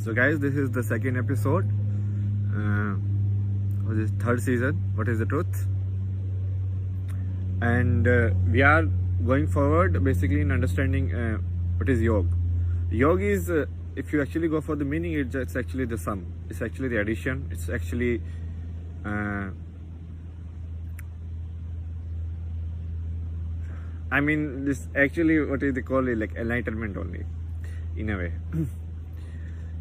So guys, this is the second episode of this third season, What is the Truth? And we are going forward basically in understanding what is yoga. Yoga is, if you actually go for the meaning, it's actually the sum. It's actually the addition. It's actually I mean, this actually what is they call it, like enlightenment only, in a way,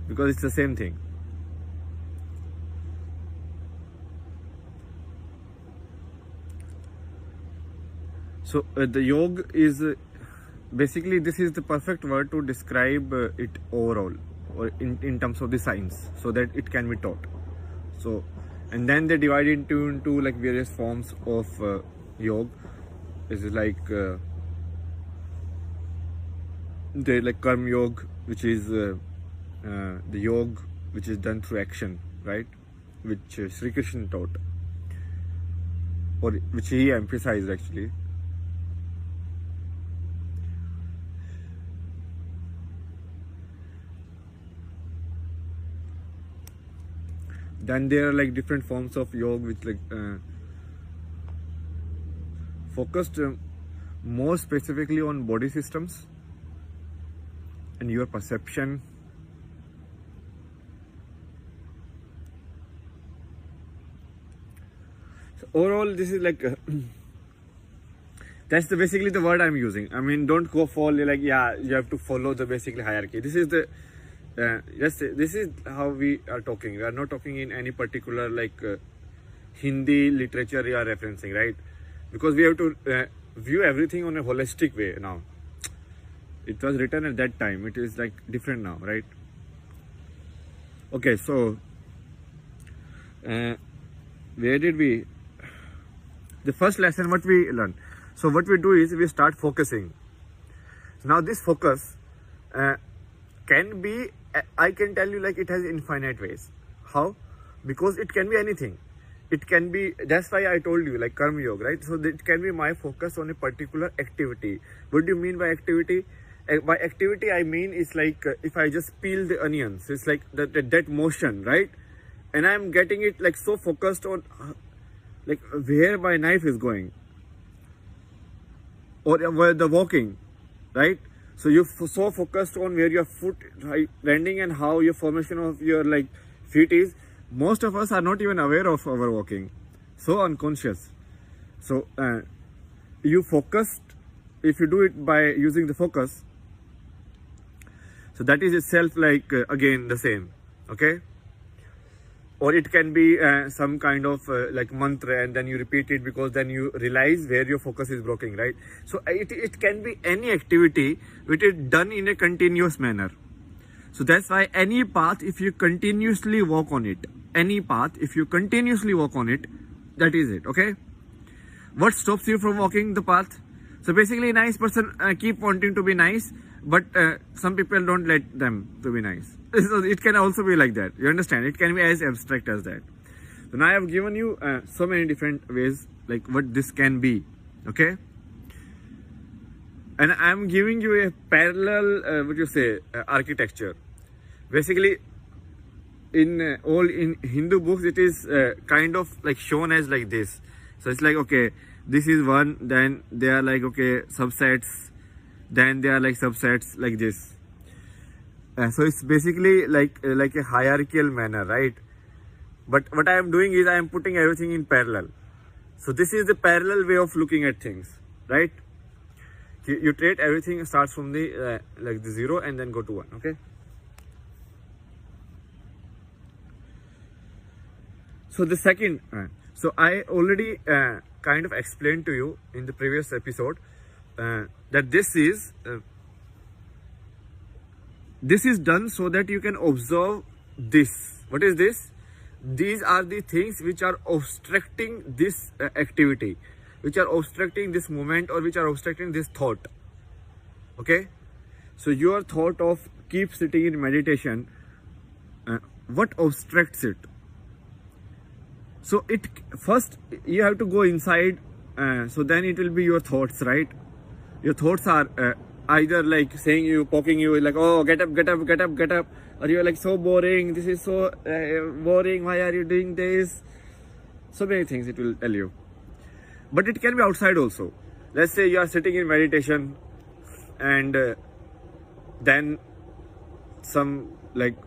because it's the same thing. So the yoga is basically, this is the perfect word to describe it overall, or in terms of the science, so that it can be taught. So, and then they divide it into like various forms of yoga. Is like they like karma yoga, which is the yoga which is done through action, right? Which Sri Krishna taught, or which he emphasized actually. Then there are like different forms of yoga which like focused more specifically on body systems and your perception. So overall, this is like that's basically the word I'm using. I mean, don't go for like, yeah, you have to follow the basically hierarchy. This is the yes, this is how we are talking. We are not talking in any particular like Hindi literature we are referencing, right? Because we have to view everything on a holistic way now. It was written at that time. It is like different now, right? Okay, so where did we? The first lesson what we learned. So what we do is we start focusing. Now this focus can be, I can tell you, like it has infinite ways. How? Because it can be anything. It can be, that's why I told you, like karma yoga, right? So it can be my focus on a particular activity. What do you mean by activity? By activity, I mean it's like if I just peel the onions, it's like that motion, right? And I'm getting it like so focused on like where my knife is going, or where the walking, right? So you're so focused on where your foot right, landing and how your formation of your like feet is. Most of us are not even aware of our walking, so unconscious. So you focused, if you do it by using the focus, so that is itself like again the same, okay? Or it can be some kind of like mantra, and then you repeat it because then you realize where your focus is broken, right? So it can be any activity which is done in a continuous manner. So that's why any path, if you continuously walk on it, any path, if you continuously walk on it, that is it, okay? What stops you from walking the path? So basically, a nice person keep wanting to be nice, but some people don't let them to be nice. So it can also be like that. You understand? It can be as abstract as that. So now I have given you so many different ways, like what this can be, okay? And I am giving you a parallel, what you say, architecture. Basically, in all in Hindu books, it is kind of like shown as like this. So it's like, okay, this is one, then they are like, okay, subsets, then they are like subsets like this. So it's basically like a hierarchical manner, right? But what I am doing is I am putting everything in parallel. So this is the parallel way of looking at things, right? You treat everything starts from the like the 0 and then go to 1, okay? So the second, so I already kind of explained to you in the previous episode that this is done so that you can observe this. What is this? These are the things which are obstructing this activity, which are obstructing this movement, or which are obstructing this thought, okay? So your thought of keep sitting in meditation, what obstructs it? So it first you have to go inside, so then it will be your thoughts, right? Your thoughts are either like saying you, poking you, like, oh, get up, get up, get up, get up, or you're like, so boring, this is so boring, why are you doing this? So many things it will tell you. But it can be outside also. Let's say you are sitting in meditation and then someone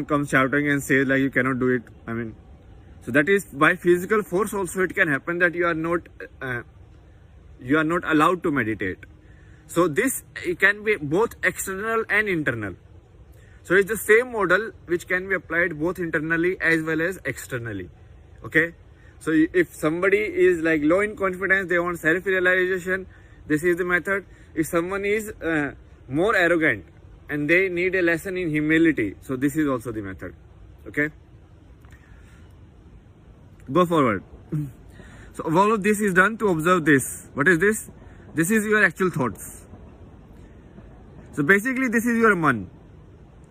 comes shouting and says like you cannot do it. I mean, so that is by physical force also it can happen that you are not allowed to meditate. So this, it can be both external and internal. So it's the same model which can be applied both internally as well as externally. Okay. So if somebody is like low in confidence, they want self-realization, this is the method. If someone is more arrogant and they need a lesson in humility, so this is also the method. Okay. Go forward. So all of this is done to observe this. What is this? This is your actual thoughts. So basically this is your man.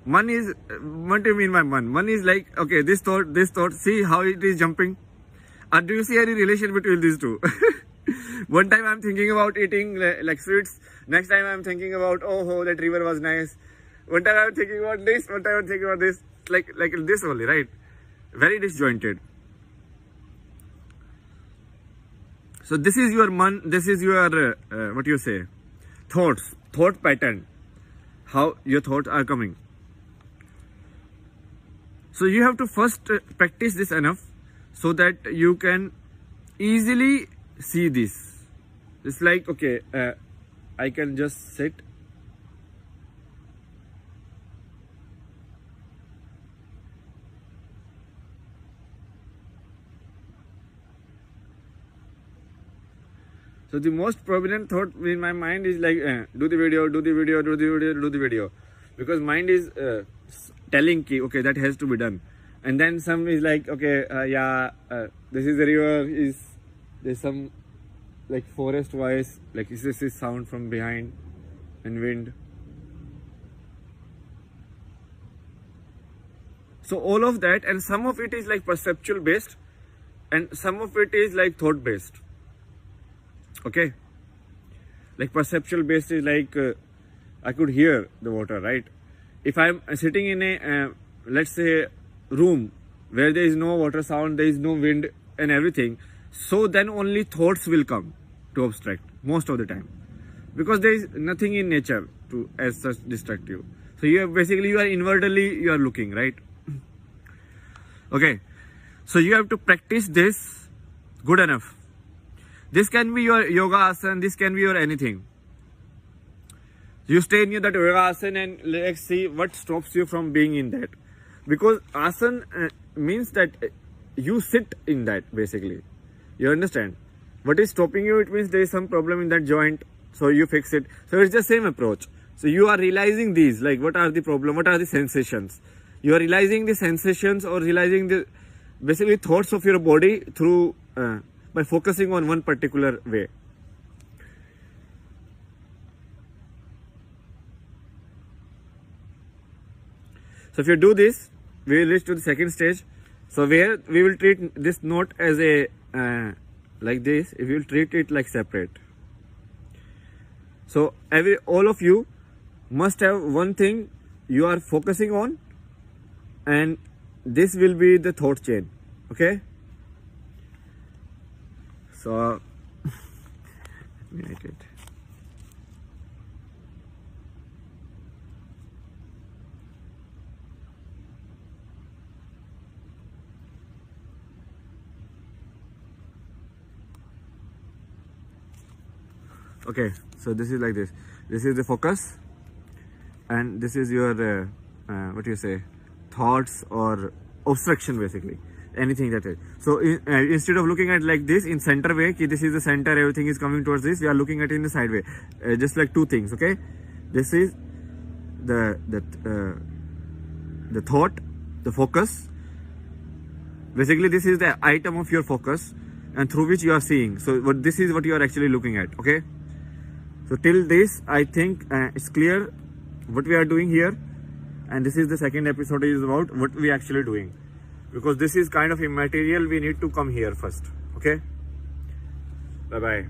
Man is, what do you mean by man? Man is like, okay, this thought, see how it is jumping. Do you see any relation between these two? One time I'm thinking about eating like sweets. Next time I'm thinking about, oh, that river was nice. One time I'm thinking about this. One time I'm thinking about this. Like this only, right? Very disjointed. So this is your man. This is your what you say, thought pattern. How your thoughts are coming. So you have to first practice this enough so that you can easily see this. It's like, okay, I can just sit. So the most prominent thought in my mind is like, do the video, do the video, do the video, do the video. Because mind is telling ki, okay, that has to be done. And then some is like, okay, this is the river, there's some like forest voice, like this is sound from behind and wind. So all of that, and some of it is like perceptual based and some of it is like thought based. Okay, like perceptual based is like I could hear the water, right? If I'm sitting in a let's say room where there is no water sound, there is no wind and everything, so then only thoughts will come to obstruct most of the time, because there is nothing in nature to as such distract you. So you are inwardly you are looking, right? Okay, so you have to practice this good enough. This can be your yoga asana, this can be your anything. You stay near that yoga asana and let's see what stops you from being in that. Because asana means that you sit in that basically. You understand? What is stopping you? It means there is some problem in that joint, so you fix it. So it's the same approach. So you are realizing these, like what are the problem, what are the sensations. You are realizing the sensations or realizing the basically thoughts of your body through by focusing on one particular way. So if you do this, we will reach to the second stage. So where we will treat this not as a like this, we will treat it like separate. So all of you must have one thing you are focusing on, and this will be the thought chain. Okay. So let me write it. Okay, so this is like this. This is the focus, and this is your what do you say, thoughts or obstruction, basically anything that is. So instead of looking at like this in center way, ki this is the center, everything is coming towards this, we are looking at it in the side way, just like two things. Okay, this is the thought, the focus. Basically, this is the item of your focus, and through which you are seeing. So this is what you are actually looking at. Okay. So till this, I think it's clear what we are doing here, and this is the second episode is about what we actually doing, because this is kind of immaterial. We need to come here first. Okay. Bye bye.